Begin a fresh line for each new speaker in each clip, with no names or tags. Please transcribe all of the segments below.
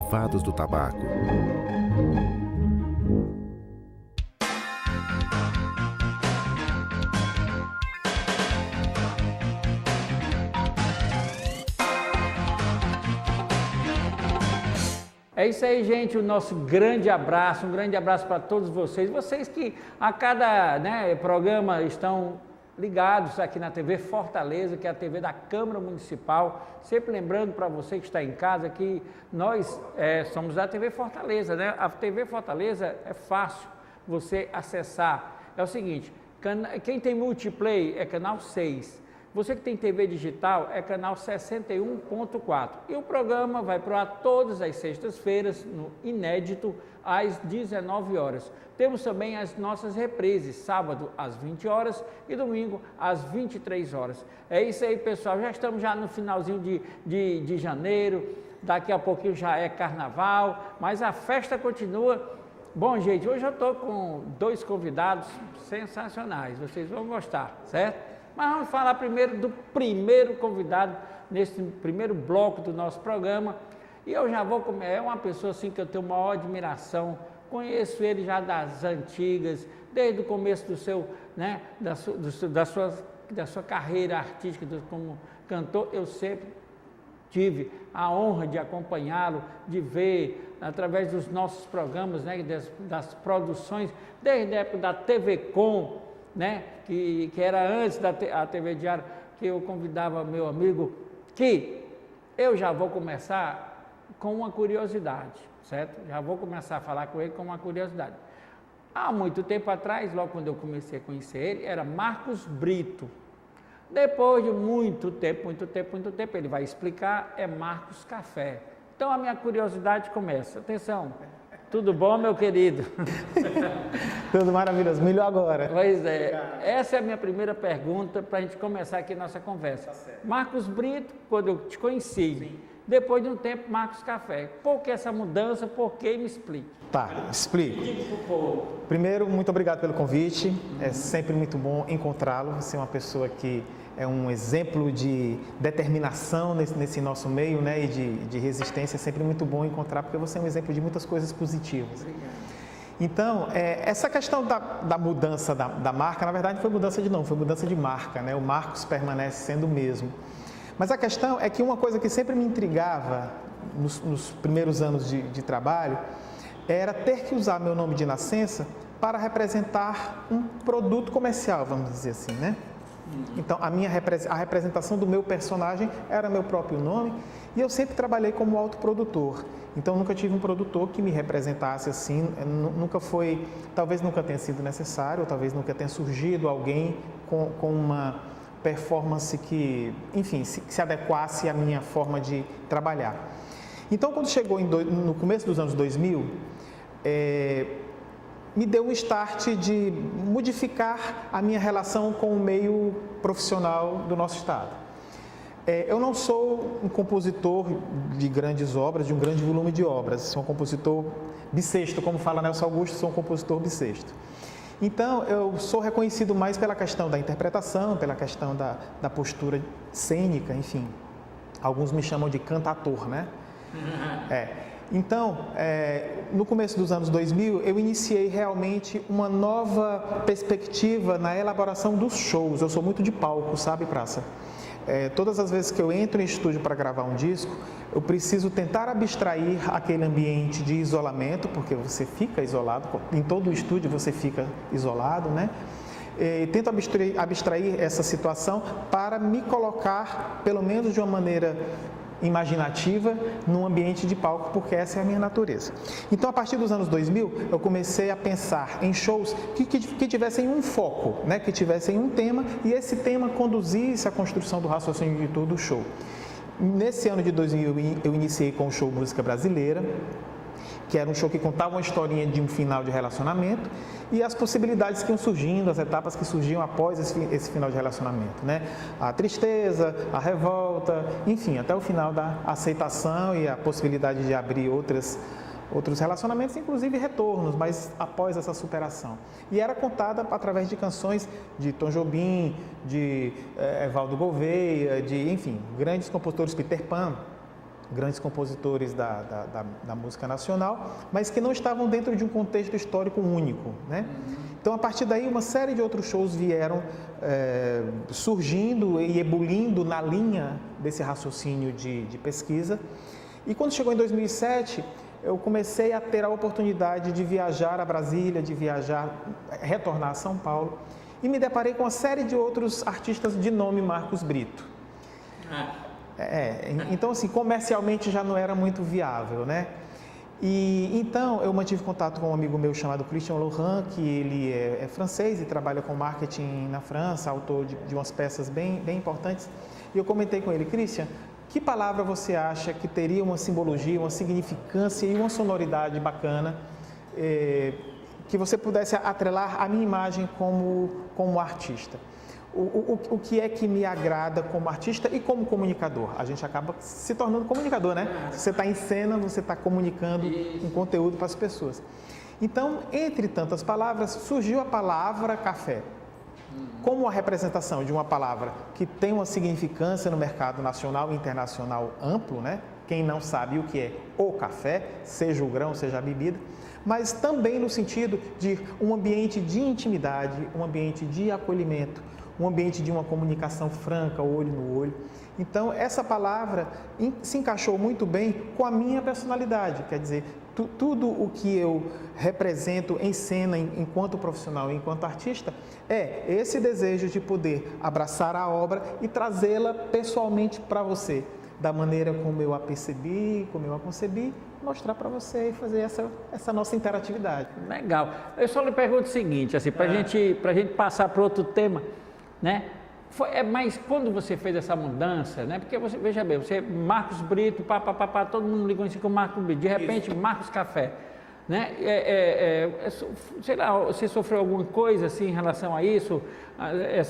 derivados do tabaco.
É isso aí, gente, o nosso grande abraço, um grande abraço para todos vocês. Vocês que a cada programa estão ligados aqui na TV Fortaleza, que é a TV da Câmara Municipal. Sempre lembrando para você que está em casa que nós somos da TV Fortaleza, né? A TV Fortaleza é fácil você acessar. É o seguinte, quem tem multiplay é canal 6. Você que tem TV digital é canal 61.4 e o programa vai para todas as sextas-feiras no Inédito às 19 horas. Temos também as nossas reprises, sábado às 20 horas e domingo às 23 horas. É isso aí, pessoal, já estamos no finalzinho de janeiro, daqui a pouquinho já é carnaval, mas a festa continua. Bom, gente, hoje eu estou com 2 convidados sensacionais, vocês vão gostar, certo? Mas vamos falar primeiro do primeiro convidado nesse primeiro bloco do nosso programa. E eu já vou comer, é uma pessoa assim que eu tenho maior admiração, conheço ele já das antigas, desde o começo do seu, da sua carreira artística como cantor, eu sempre tive a honra de acompanhá-lo, de ver através dos nossos programas, das produções, desde a época da TV Com, que era antes da TV Diário, que eu convidava meu amigo, que eu já vou começar com uma curiosidade, certo? Já vou começar a falar com ele com uma curiosidade. Há muito tempo atrás, logo quando eu comecei a conhecer ele, era Marcos Brito. Depois de muito tempo, ele vai explicar, é Marcos Café. Então a minha curiosidade começa. Atenção! Tudo bom, meu querido?
Tudo maravilhoso, melhor agora.
Pois é, essa é a minha primeira pergunta para a gente começar aqui nossa conversa. Marcos Brito, quando eu te conheci, sim. Depois de um tempo, Marcos Café. Por que essa mudança? Por que? Me explique.
Tá, explico. Primeiro, muito obrigado pelo convite. É sempre muito bom encontrá-lo. Você é uma pessoa que é um exemplo de determinação nesse nosso meio, e de resistência. É sempre muito bom encontrar, porque você é um exemplo de muitas coisas positivas. Então, essa questão da mudança da marca, na verdade, foi mudança de nome, foi mudança de marca, O Marcos permanece sendo o mesmo. Mas a questão é que uma coisa que sempre me intrigava nos primeiros anos de trabalho era ter que usar meu nome de nascença para representar um produto comercial, vamos dizer assim, Então, a representação do meu personagem era meu próprio nome e eu sempre trabalhei como autoprodutor. Então, nunca tive um produtor que me representasse assim, talvez nunca tenha sido necessário, ou talvez nunca tenha surgido alguém com uma performance que, enfim, se adequasse à minha forma de trabalhar. Então, quando chegou no começo dos anos 2000, me deu um start de modificar a minha relação com o meio profissional do nosso estado. Eu não sou um compositor de grandes obras, de um grande volume de obras, sou um compositor bissexto, como fala Nelson Augusto, sou um compositor bissexto. Então, eu sou reconhecido mais pela questão da interpretação, pela questão da postura cênica, enfim. Alguns me chamam de cantator, Então, no começo dos anos 2000, eu iniciei realmente uma nova perspectiva na elaboração dos shows. Eu sou muito de palco, sabe, Praça? Todas as vezes que eu entro em estúdio para gravar um disco, eu preciso tentar abstrair aquele ambiente de isolamento, porque você fica isolado, em todo o estúdio você fica isolado, Tento abstrair essa situação para me colocar, pelo menos de uma maneira imaginativa, num ambiente de palco, porque essa é a minha natureza. Então, a partir dos anos 2000, eu comecei a pensar em shows que tivessem um foco, que tivessem um tema, e esse tema conduzisse a construção do raciocínio de todo o show. Nesse ano de 2000, eu iniciei com o show Música Brasileira, que era um show que contava uma historinha de um final de relacionamento e as possibilidades que iam surgindo, as etapas que surgiam após esse final de relacionamento, A tristeza, a revolta, enfim, até o final da aceitação e a possibilidade de abrir outros relacionamentos, inclusive retornos, mas após essa superação. E era contada através de canções de Tom Jobim, de Evaldo Gouveia, enfim, grandes compositores, Peter Pan. grandes compositores da música nacional, mas que não estavam dentro de um contexto histórico único, né? Então, a partir daí, uma série de outros shows vieram surgindo e ebulindo na linha desse raciocínio de pesquisa. E quando chegou em 2007, eu comecei a ter a oportunidade de viajar a Brasília, retornar a São Paulo, e me deparei com uma série de outros artistas de nome Marcos Brito. Então, assim, comercialmente já não era muito viável, né? E então eu mantive contato com um amigo meu chamado Christian Laurent, que ele é francês e trabalha com marketing na França, autor de umas peças bem importantes. E eu comentei com ele: Christian, que palavra você acha que teria uma simbologia, uma significância e uma sonoridade bacana, que você pudesse atrelar a minha imagem como artista? O que é que me agrada como artista e como comunicador? A gente acaba se tornando comunicador, né? Você está em cena, você está comunicando um conteúdo para as pessoas. Então, entre tantas palavras, surgiu a palavra café, como a representação de uma palavra que tem uma significância no mercado nacional e internacional amplo, né? Quem não sabe o que é o café, seja o grão, seja a bebida, mas também no sentido de um ambiente de intimidade, um ambiente de acolhimento, um ambiente de uma comunicação franca, olho no olho. Então, essa palavra se encaixou muito bem com a minha personalidade, quer dizer, tudo o que eu represento em cena enquanto profissional, enquanto artista, é esse desejo de poder abraçar a obra e trazê-la pessoalmente para você, da maneira como eu a percebi, como eu a concebi, mostrar para você e fazer essa nossa interatividade.
Legal. Eu só lhe pergunto o seguinte, assim, para gente passar para outro tema, né? Mas quando você fez essa mudança, né? Porque você, veja bem, você Marcos Brito, todo mundo lhe conhecia como Marcos Brito, de repente Marcos Café, né? Sei lá, você sofreu alguma coisa assim em relação a isso,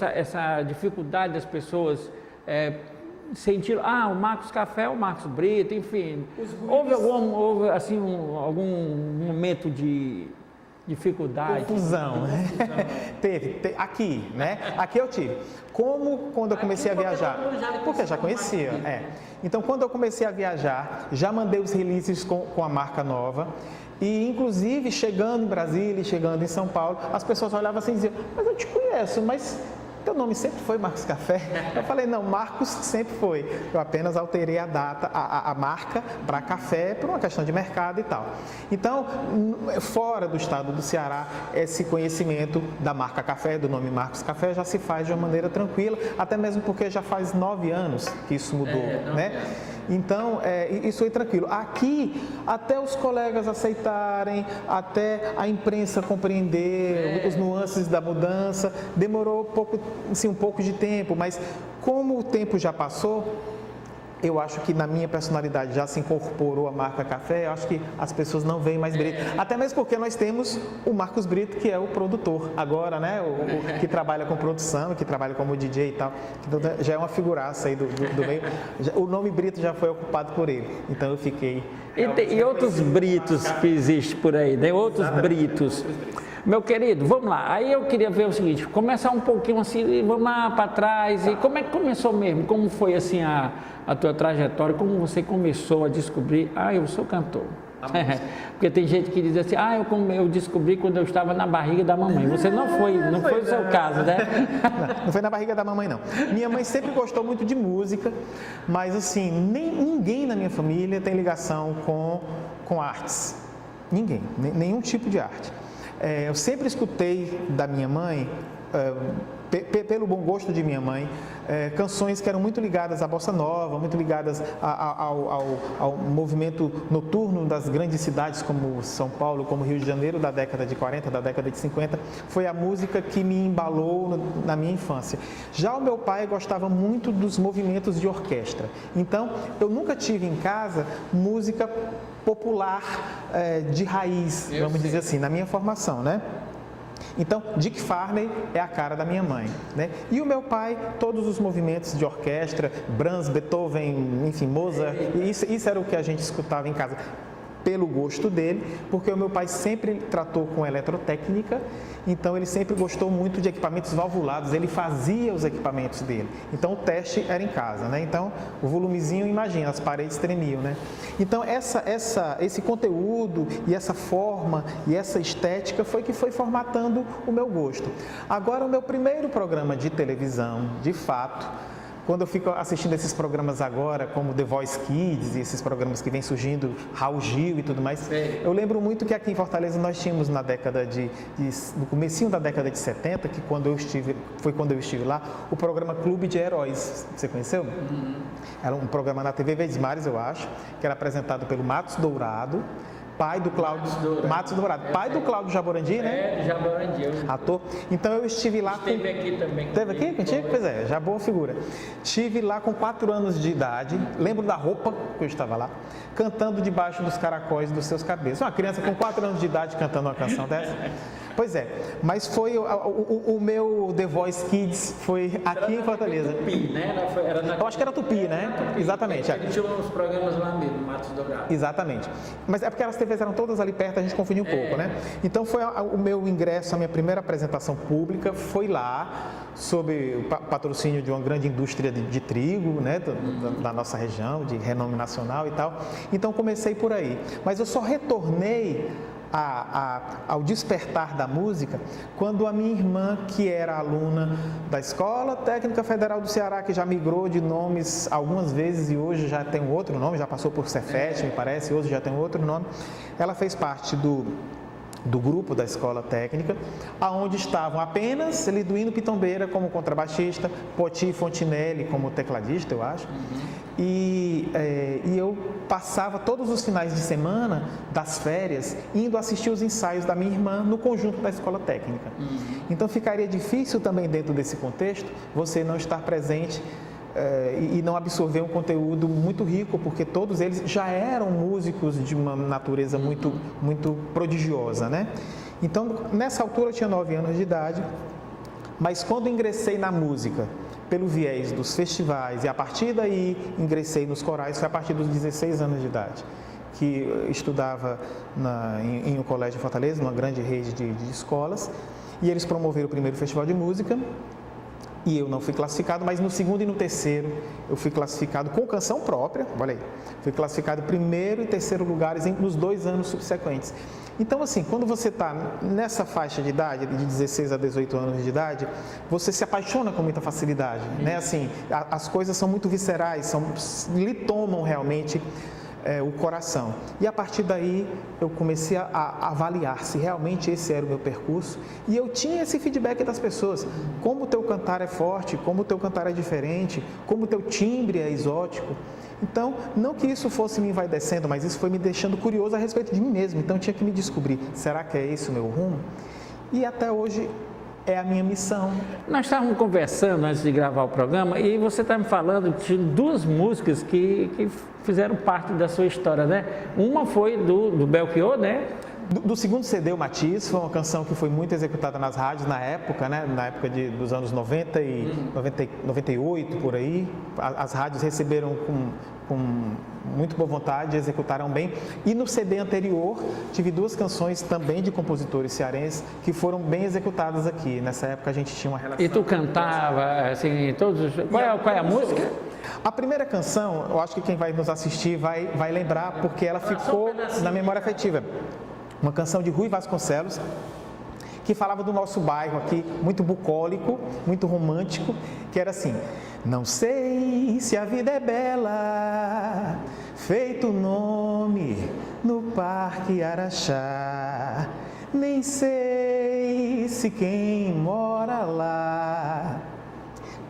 essa dificuldade das pessoas sentiram, o Marcos Café é o Marcos Brito, enfim, houve algum momento de dificuldade?
Confusão, né? Teve, aqui, né? Aqui eu tive. Como quando eu comecei a viajar? Porque já conhecia, Então, quando eu comecei a viajar, já mandei os releases com a marca nova. E, inclusive, chegando em Brasília e chegando em São Paulo, as pessoas olhavam assim e diziam: mas eu te conheço, mas teu nome sempre foi Marcos Café? Eu falei: não, Marcos sempre foi. Eu apenas alterei a data, a marca para café, por uma questão de mercado e tal. Então, fora do estado do Ceará, esse conhecimento da marca café, do nome Marcos Café, já se faz de uma maneira tranquila, até mesmo porque já faz 9 anos que isso mudou, né? Então, isso foi tranquilo. Aqui, até os colegas aceitarem, até a imprensa compreender os nuances da mudança, demorou um pouco de tempo, mas como o tempo já passou, eu acho que na minha personalidade já se incorporou a marca café, eu acho que as pessoas não veem mais Brito. Até mesmo porque nós temos o Marcos Brito, que é o produtor agora, né? O que trabalha com produção, que trabalha como DJ e tal. Então, já é uma figuraça aí do meio. O nome Brito já foi ocupado por ele, então eu fiquei...
E outros Britos que existem por aí, né? Outros Britos. Meu querido, vamos lá. Aí eu queria ver o seguinte, começar um pouquinho assim, vamos lá para trás. E como é que começou mesmo? Como foi assim a tua trajetória? Como você começou a descobrir, eu sou cantor? Porque tem gente que diz assim, eu descobri quando eu estava na barriga da mamãe. Você não foi o seu caso, né?
Não foi na barriga da mamãe, não. Minha mãe sempre gostou muito de música, mas assim, ninguém na minha família tem ligação com artes. Ninguém, nenhum tipo de arte. Eu sempre escutei da minha mãe, pelo bom gosto de minha mãe, canções que eram muito ligadas à bossa nova, muito ligadas ao movimento noturno das grandes cidades como São Paulo, como Rio de Janeiro, da década de 40, da década de 50. Foi a música que me embalou na minha infância. Já o meu pai gostava muito dos movimentos de orquestra. Então, eu nunca tive em casa música popular de raiz, vamos dizer assim, na minha formação, né? Então, Dick Farney é a cara da minha mãe, né? E o meu pai, todos os movimentos de orquestra, Brahms, Beethoven, enfim, Mozart, isso era o que a gente escutava em casa. pelo gosto dele, porque o meu pai sempre tratou com eletrotécnica, então ele sempre gostou muito de equipamentos valvulados, ele fazia os equipamentos dele. Então o teste era em casa, né? Então o volumezinho, imagina, as paredes tremiam, né? Então esse conteúdo e essa forma e essa estética foi que foi formatando o meu gosto. Agora o meu primeiro programa de televisão, de fato, quando eu fico assistindo esses programas agora, como The Voice Kids e esses programas que vêm surgindo, Raul Gil e tudo mais, eu lembro muito que aqui em Fortaleza nós tínhamos no comecinho da década de 70, que foi quando eu estive lá, o programa Clube de Heróis. Você conheceu? Era um programa na TV Verdes Mares, eu acho, que era apresentado pelo Matos Dourado, pai do Cláudio, Matos Dourado, pai do Cláudio Jaborandi, né?
Jaborandi.
Ator. Então eu estive lá
Esteve aqui também.
Esteve aqui contigo? Pois é, já boa figura. Estive lá com 4 anos de idade, lembro da roupa que eu estava lá, cantando debaixo dos caracóis dos seus cabelos. Uma criança com 4 anos de idade cantando uma canção dessa. Pois é, mas foi o meu The Voice Kids foi aqui em Fortaleza.
Tupi, né?
Eu acho que era Tupi, né?
Tupi.
Exatamente.
Ele tinha uns programas lá mesmo, Matos Dourado.
Exatamente. Mas é porque as TVs eram todas ali perto, a gente confundiu um pouco, né? Então foi o meu ingresso, a minha primeira apresentação pública foi lá, sob o patrocínio de uma grande indústria de trigo, né? Da nossa região, de renome nacional e tal. Então comecei por aí. Mas eu só retornei ao despertar da música, quando a minha irmã, que era aluna da Escola Técnica Federal do Ceará, que já migrou de nomes algumas vezes e hoje já tem outro nome, já passou por Cefet, me parece, hoje já tem outro nome, ela fez parte do grupo da Escola Técnica, aonde estavam apenas Liduíno Pitombeira como contrabaixista, Poti Fontinelli como tecladista, eu acho, e eu passava todos os finais de semana das férias indo assistir os ensaios da minha irmã no conjunto da Escola Técnica. Então ficaria difícil também dentro desse contexto você não estar presente e não absorver um conteúdo muito rico, porque todos eles já eram músicos de uma natureza muito, muito prodigiosa, né? Então, nessa altura eu tinha 9 anos de idade, mas quando ingressei na música, pelo viés dos festivais, e a partir daí ingressei nos corais, foi a partir dos 16 anos de idade, que eu estudava em um colégio em Fortaleza, numa grande rede de escolas, e eles promoveram o primeiro festival de música, e eu não fui classificado, mas no segundo e no terceiro eu fui classificado com canção própria, olha aí, fui classificado primeiro e terceiro lugares nos 2 anos subsequentes. Então, assim, quando você está nessa faixa de idade, de 16 a 18 anos de idade, você se apaixona com muita facilidade, né? Assim, as coisas são muito viscerais, lhe tomam realmente o coração. E a partir daí eu comecei a avaliar se realmente esse era o meu percurso, e eu tinha esse feedback das pessoas, como o teu cantar é forte, como o teu cantar é diferente, como o teu timbre é exótico. Então, não que isso fosse me envaidecendo, mas isso foi me deixando curioso a respeito de mim mesmo. Então eu tinha que me descobrir, será que é esse o meu rumo? E até hoje é a minha missão.
Nós estávamos conversando antes de gravar o programa e você está me falando de 2 músicas que fizeram parte da sua história, né? Uma foi do Belchior, né?
Do segundo CD, o Matiz, foi uma canção que foi muito executada nas rádios na época, né? Na época dos anos 90 e 98, por aí. As rádios receberam com muito boa vontade, executaram bem. E no CD anterior, tive 2 canções também de compositores cearenses que foram bem executadas aqui. Nessa época a gente tinha uma relação...
E tu cantava, assim, todos... Qual é a música?
A primeira canção, eu acho que quem vai nos assistir vai lembrar, porque ela ficou na memória afetiva. Uma canção de Rui Vasconcelos, que falava do nosso bairro aqui, muito bucólico, muito romântico, que era assim: não sei se a vida é bela, feito nome no Parque Araxá, nem sei se quem mora lá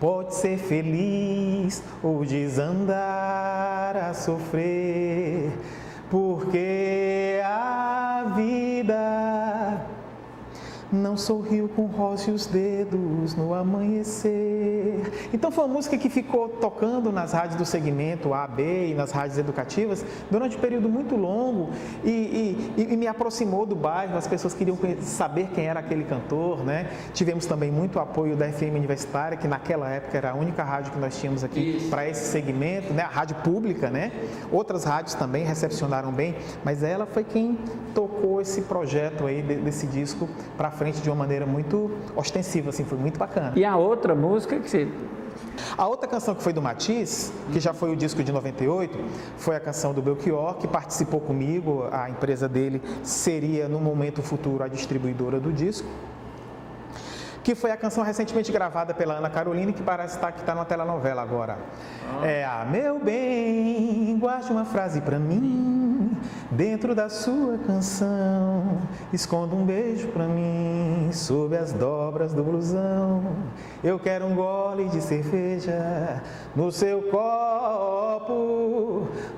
pode ser feliz ou desandar a sofrer, porque a vida não sorriu com rosa e os dedos no amanhecer. Então foi uma música que ficou tocando nas rádios do segmento A, B e nas rádios educativas durante um período muito longo, e e me aproximou do bairro, as pessoas queriam saber quem era aquele cantor, né? Tivemos também muito apoio da FM Universitária, que naquela época era a única rádio que nós tínhamos aqui para esse segmento, né? A rádio pública, né? Outras rádios também recepcionaram bem, mas ela foi quem tocou esse projeto aí desse disco para frente de uma maneira muito ostensiva, assim, foi muito bacana.
E a outra música que você...
A outra canção que foi do Matiz, que já foi o disco de 98, foi a canção do Belchior, que participou comigo, a empresa dele seria no momento futuro a distribuidora do disco, que foi a canção recentemente gravada pela Ana Carolina, que parece que está numa telenovela agora. Meu bem, guarde uma frase pra mim, dentro da sua canção, esconda um beijo pra mim, sob as dobras do blusão. Eu quero um gole de cerveja no seu copo,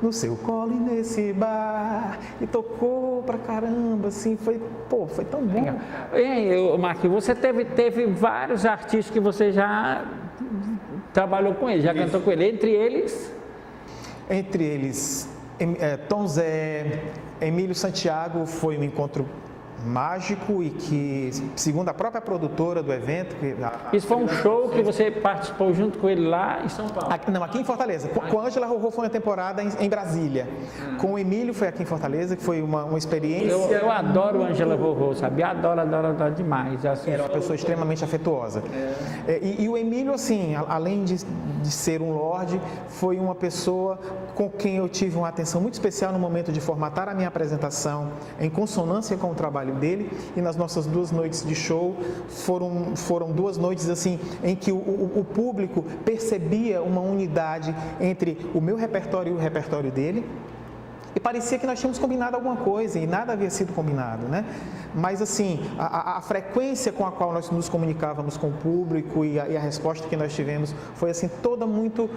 no seu colo e nesse bar. E tocou pra caramba, assim, foi tão bom.
E, Marquinhos, você teve vários artistas que você já trabalhou com ele, já cantou com ele,
Entre eles, Tom Zé, Emílio Santiago foi um encontro mágico e que, segundo a própria produtora do evento...
Isso foi um show que você participou junto com ele lá em São Paulo?
Aqui em Fortaleza. Com a Ângela Rorô foi uma temporada em Brasília. Com o Emílio foi aqui em Fortaleza, que foi uma experiência...
Eu adoro a Ângela Rorô, sabe? Adoro demais.
Era uma pessoa extremamente afetuosa. E o Emílio, assim, além de ser um lorde, foi uma pessoa com quem eu tive uma atenção muito especial no momento de formatar a minha apresentação, em consonância com o trabalho dele, e nas nossas 2 noites de show foram 2 noites assim em que o público percebia uma unidade entre o meu repertório e o repertório dele. E parecia que nós tínhamos combinado alguma coisa e nada havia sido combinado, né? Mas assim, a frequência com a qual nós nos comunicávamos com o público e a resposta que nós tivemos foi assim toda muito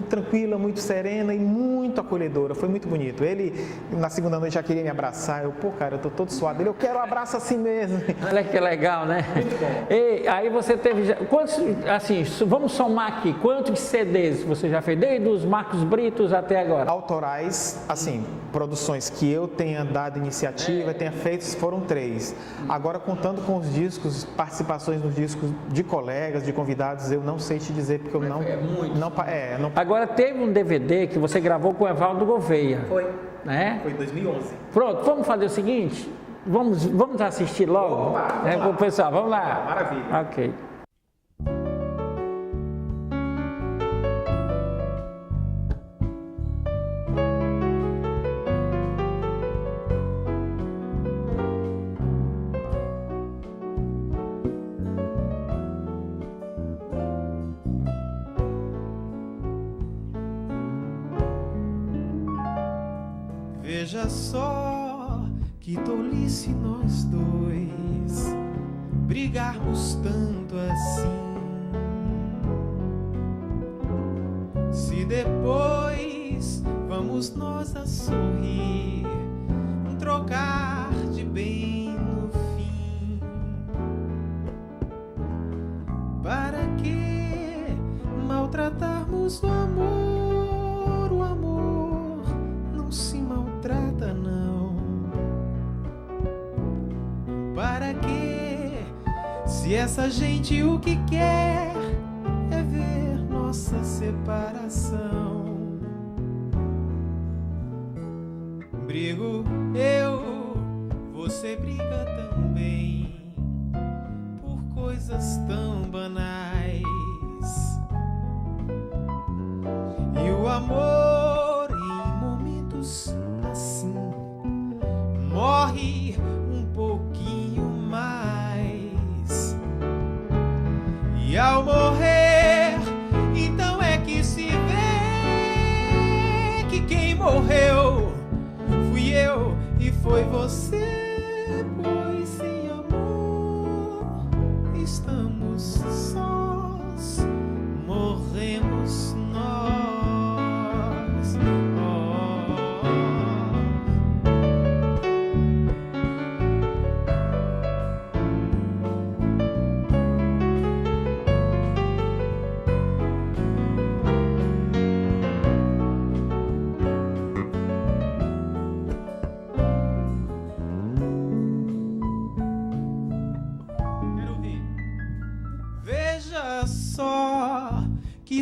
tranquila, muito serena e muito acolhedora. Foi muito bonito. Ele na segunda noite já queria me abraçar. Eu tô todo suado. Ele, eu quero um abraço assim mesmo.
Olha que legal, né? Muito bom. E aí você teve quantos, assim, vamos somar aqui, quantos CDs você já fez desde os Marcos Britos até agora?
Autorais, assim, produções que eu tenha dado iniciativa, tenha feito, foram 3. Agora, contando com os discos, participações nos discos de colegas, de convidados, eu não sei te dizer, porque eu não...
Agora, teve um DVD que você gravou com o Evaldo Gouveia.
Foi.
Né?
Foi em 2011.
Pronto, vamos fazer o seguinte? Vamos assistir logo? Vamos lá. Pessoal, vamos lá.
Maravilha.
Ok.
Veja só que tolice nós dois brigarmos tanto assim. Se depois vamos nós a sorrir, trocar de bem no fim. Para que maltratarmos o amor? O amor não se maltrata, não. Para que, se essa gente o que quer é ver nossa separação? Brigo eu, você briga também, por coisas tão banais. E o amor em momentos assim morre um pouquinho mais. E ao morrer, então é que se vê que quem morreu fui eu e foi você. Pois sem amor estamos sós, morremos nós.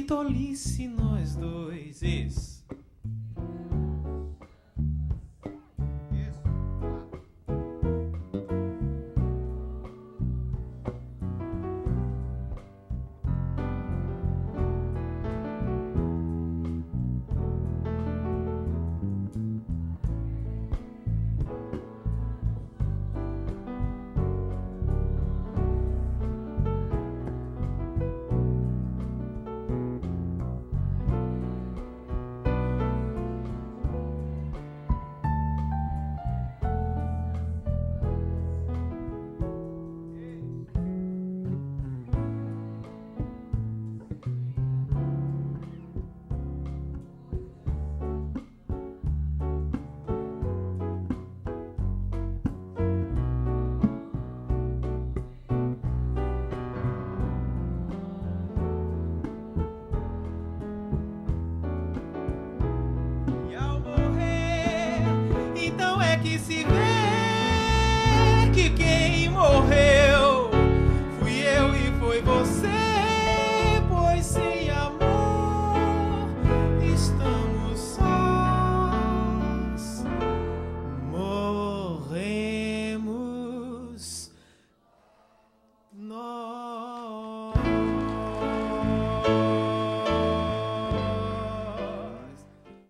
que tolice nós dois. Isso. Que se vê que quem morreu fui eu e foi você, pois sem amor estamos sós, morremos nós.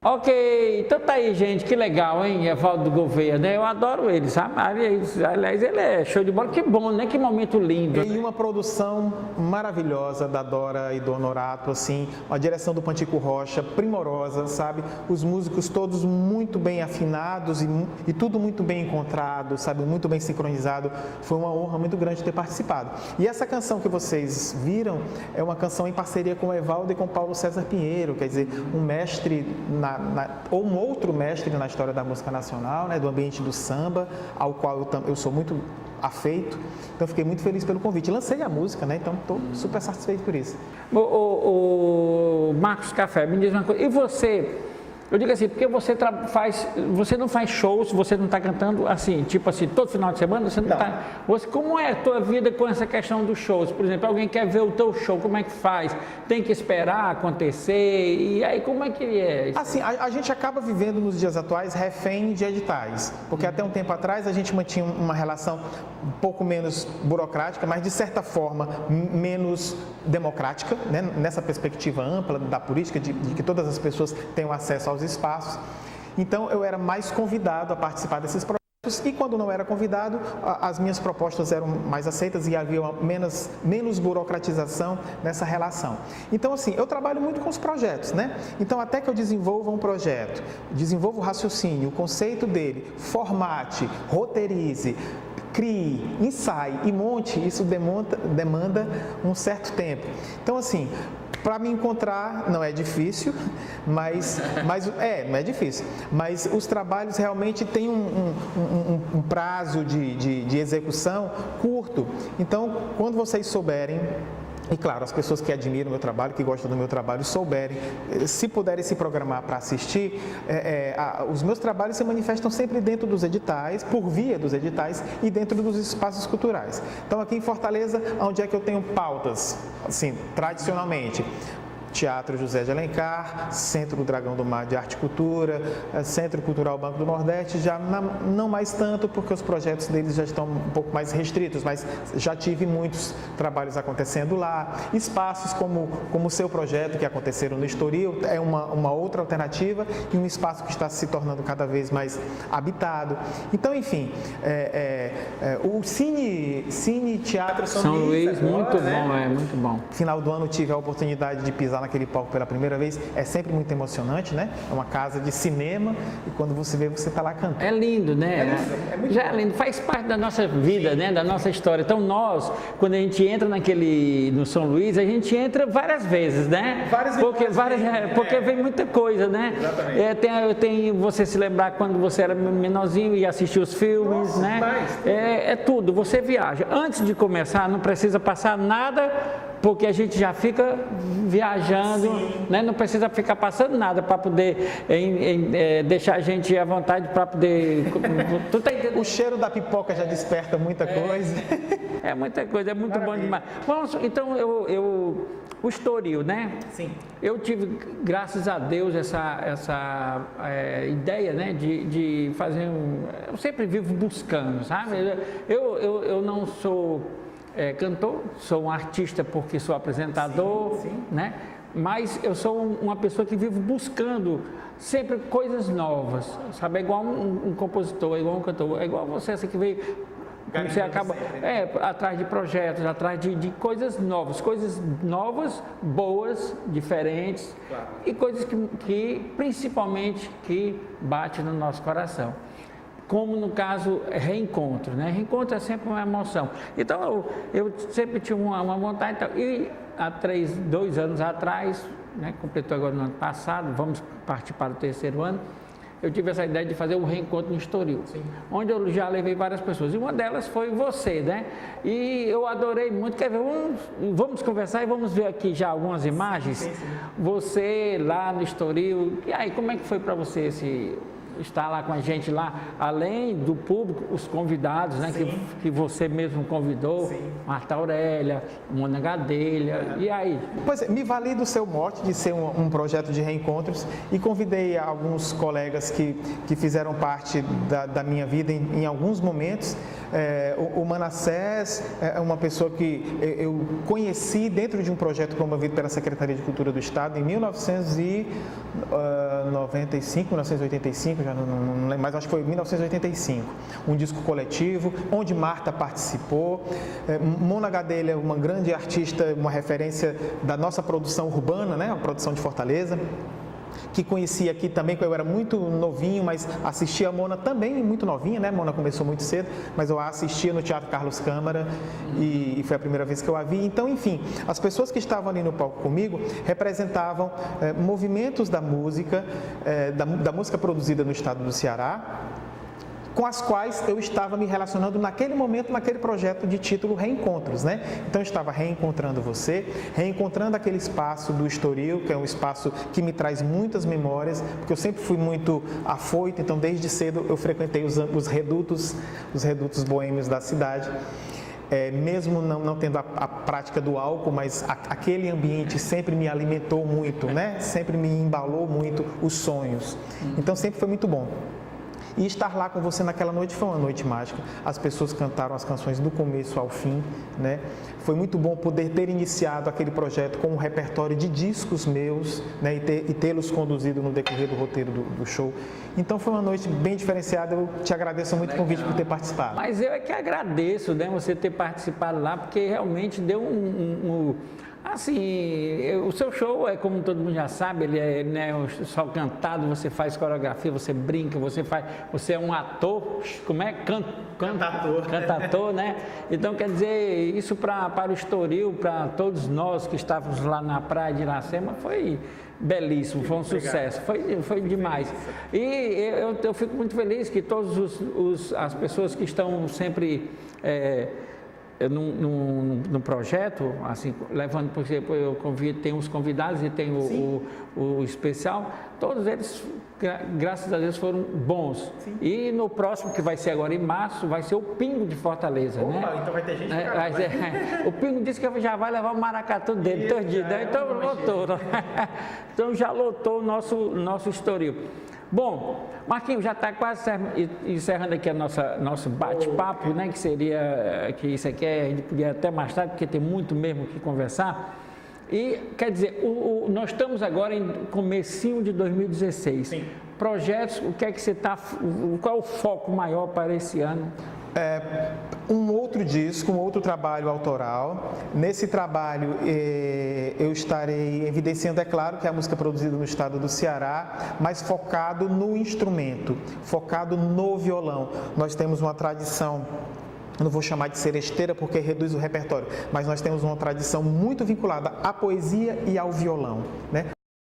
Ok, então tá aí, gente, que legal, hein, Evaldo Gouveia, né? Eu adoro ele, sabe? Aliás, ele é show de bola, que bom, né? Que momento lindo.
E uma produção maravilhosa da Dora e do Honorato, assim, a direção do Pantico Rocha, primorosa, sabe? Os músicos todos muito bem afinados e tudo muito bem encontrado, sabe? Muito bem sincronizado. Foi uma honra muito grande ter participado. E essa canção que vocês viram é uma canção em parceria com o Evaldo e com o Paulo César Pinheiro, quer dizer, um mestre ou um outro mestre na história da música nacional, né, do ambiente do samba, ao qual eu sou muito afeito. Então, fiquei muito feliz pelo convite. Lancei a música, né, então estou super satisfeito por isso.
O Marcos Café, me diz uma coisa, e você... Eu digo assim, porque você não faz shows, você não está cantando assim, tipo assim, todo final de semana, você não está... Como é a tua vida com essa questão dos shows? Por exemplo, alguém quer ver o teu show, como é que faz? Tem que esperar acontecer, e aí como é que é isso?
Assim, a gente acaba vivendo nos dias atuais refém de editais, porque até um tempo atrás a gente mantinha uma relação um pouco menos burocrática, mas de certa forma menos democrática, né? Nessa perspectiva ampla da política, de que todas as pessoas tenham acesso aos espaços. Então eu era mais convidado a participar desses projetos e quando não era convidado, as minhas propostas eram mais aceitas e havia menos burocratização nessa relação. Então assim, eu trabalho muito com os projetos, né? Então até que eu desenvolva um projeto, desenvolva o raciocínio, o conceito dele, formate, roteirize, crie, ensaie e monte, isso demanda um certo tempo. Então assim, para me encontrar não é difícil, mas não é difícil, mas os trabalhos realmente têm um prazo de execução curto. Então, quando vocês souberem, e claro, as pessoas que admiram o meu trabalho, que gostam do meu trabalho, souberem, se puderem se programar para assistir, os meus trabalhos se manifestam sempre dentro dos editais, por via dos editais e dentro dos espaços culturais. Então aqui em Fortaleza, onde é que eu tenho pautas, assim, tradicionalmente? Teatro José de Alencar, Centro do Dragão do Mar de Arte e Cultura, Centro Cultural Banco do Nordeste, já não mais tanto, porque os projetos deles já estão um pouco mais restritos, mas já tive muitos trabalhos acontecendo lá. Espaços como o seu projeto, que aconteceram no Estoril, é uma outra alternativa e um espaço que está se tornando cada vez mais habitado. Então, enfim, o Cine Teatro
São Luís, muito bom, muito bom.
Final do ano tive a oportunidade de pisar naquele palco pela primeira vez, é sempre muito emocionante, né? É uma casa de cinema e quando você vê, você está lá cantando.
É lindo, né? É lindo, faz parte da nossa vida, né? Da nossa história. Então nós, quando a gente entra no São Luís, a gente entra várias vezes, né? Porque vem muita coisa, né? Exatamente. Você se lembrar quando você era menorzinho e assistir os filmes, nossa, né? É tudo, você viaja. Antes de começar, não precisa passar nada porque a gente já fica viajando, né? Não precisa ficar passando nada para poder deixar a gente à vontade para poder... Tu tá entendendo?
O cheiro da pipoca já desperta muita coisa.
É muita coisa, é muito bom demais. Vamos, então, o Estoril, né?
Sim.
Eu tive, graças a Deus, essa ideia, né, de fazer eu sempre vivo buscando, sabe? Eu não sou cantor, sou um artista porque sou apresentador, né? Mas eu sou uma pessoa que vivo buscando sempre coisas novas, sabe? É igual um compositor, é igual um cantor, é igual você, assim, que veio... Você acaba atrás de projetos, atrás de coisas novas, boas, diferentes, claro. E coisas que principalmente que batem no nosso coração. Como no caso reencontro, né? Reencontro é sempre uma emoção. Então eu sempre tive uma vontade, então, e há 2 anos atrás, né? Completou agora no ano passado, vamos partir para o 3º ano. Eu tive essa ideia de fazer um reencontro no Estoril, onde eu já levei várias pessoas. E uma delas foi você, né? E eu adorei muito. Quer ver? Vamos conversar e vamos ver aqui já algumas imagens. Você lá no Estoril. E aí, como é que foi para você estar lá com a gente lá, além do público, os convidados, né? Que você mesmo convidou, Marta Aurélia, Mona Gadelha, e aí?
Pois é, me vali do seu mote de ser um projeto de reencontros e convidei alguns colegas que fizeram parte da minha vida em alguns momentos. O Manassés é uma pessoa que eu conheci dentro de um projeto promovido pela Secretaria de Cultura do Estado em 1995, 1985, já não lembro, mas acho que foi 1985, um disco coletivo, onde Marta participou. Mona Gadelha, uma grande artista, uma referência da nossa produção urbana, né, a produção de Fortaleza, que conheci aqui também, quando eu era muito novinho, mas assistia a Mona também muito novinha, né? Mona começou muito cedo, mas eu a assistia no Teatro Carlos Câmara e foi a primeira vez que eu a vi. Então, enfim, as pessoas que estavam ali no palco comigo representavam movimentos da música produzida no estado do Ceará, com as quais eu estava me relacionando naquele momento, naquele projeto de título Reencontros, né? Então eu estava reencontrando você, reencontrando aquele espaço do Estoril, que é um espaço que me traz muitas memórias, porque eu sempre fui muito afoito, então desde cedo eu frequentei os redutos boêmios da cidade. Mesmo não tendo a prática do álcool, mas aquele ambiente sempre me alimentou muito, né? Sempre me embalou muito os sonhos. Então sempre foi muito bom. E estar lá com você naquela noite foi uma noite mágica. As pessoas cantaram as canções do começo ao fim, né? Foi muito bom poder ter iniciado aquele projeto com um repertório de discos meus, né? E tê-los conduzido no decorrer do roteiro do show. Então foi uma noite bem diferenciada. Eu te agradeço muito o convite por ter participado.
Mas eu é que agradeço, né? Você ter participado lá, porque realmente deu assim, o seu show é, como todo mundo já sabe, ele é, né, só cantado, você faz coreografia, você brinca, você é um ator, como é? Cantator, né? Então, quer dizer, isso para o Estoril, para todos nós que estávamos lá na praia de Iracema, foi belíssimo, foi um sucesso, foi demais. E eu fico muito feliz que todas as pessoas que estão sempre... no projeto, assim, levando, por exemplo, tem os convidados e tem o especial, todos eles, graças a Deus, foram bons. Sim. E no próximo, que vai ser agora em março, vai ser o Pingo de Fortaleza.
Opa,
né?
Então vai ter gente pra
o Pingo disse que já vai levar o maracatu dele todinho, né? Então lotou. Então já lotou o nosso Estoril. Bom, Marquinhos, já está quase encerrando aqui nosso bate-papo, né? Que isso aqui a gente podia até mais tarde, porque tem muito mesmo que conversar. E, quer dizer, nós estamos agora em comecinho de 2016. Sim. Projetos, o que é que você está... Qual é o foco maior para esse ano?
Um outro disco, um outro trabalho autoral. Nesse trabalho eu estarei evidenciando, é claro, que é a música produzida no estado do Ceará, mas focado no instrumento, focado no violão. Nós temos uma tradição, eu não vou chamar de seresteira porque reduz o repertório, mas nós temos uma tradição muito vinculada à poesia e ao violão, né?